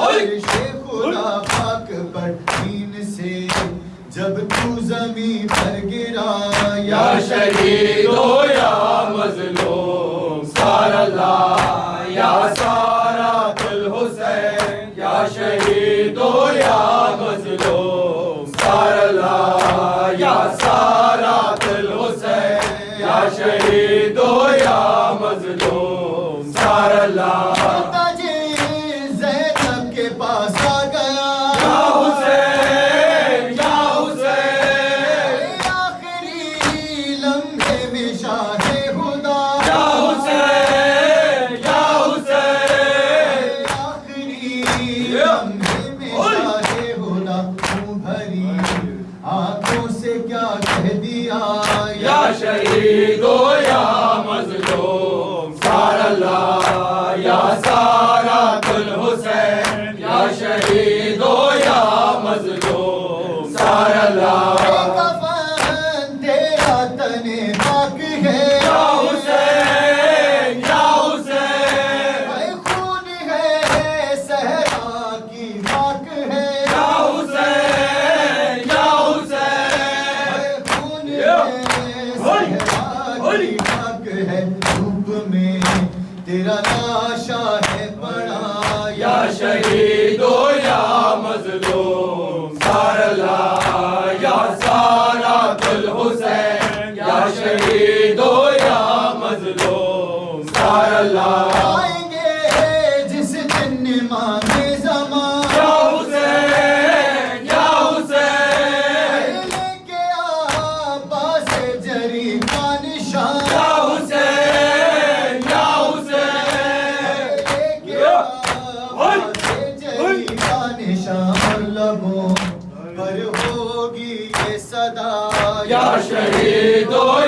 عرش خدا پاک پر دین سے جب تو زمین پر گرا یا شہید ہو یا مظلوم سار اللہ یا سارات الحسین یا شہید ہو یا مظلوم سار اللہ یا سارات الحسین یا شہید ہو یا مظلوم سار اللہ تاجے زینب کے پاس آ گیا یا حسین یا حسین آخری لمحے میں شاہ خدا یا حسین یا حسین آخری لمحے میں شاہ خدا منہ بھری آنکھوں سے کیا کہہ دیا یا شہید ہو یا مظلوم سار اللہ یا سارات الحسین یا شہید ہو یا مظلوم سار اللہ کفن تیرا تن پاک ہے یا حسین یا حسین اے خون ہے صحرا کی خاک ہے یا حسین یا حسین اے خون ہے صحرا کی خاک ہے دھوپ میں تیرا لاشا ہے پڑا یا شہید ہو یا مظلوم سار اللہ یا سارات الحسین یا شہید ہو یا مظلوم سار اللہ آئیں گے جس دن مانگے زمان یا حسین یا حسین لے کے عباس جری کا نشان یا حسین یا حسین لے کے عباس جری کا نشان لبوں پر ہوگی یہ صدا یا شہید ہو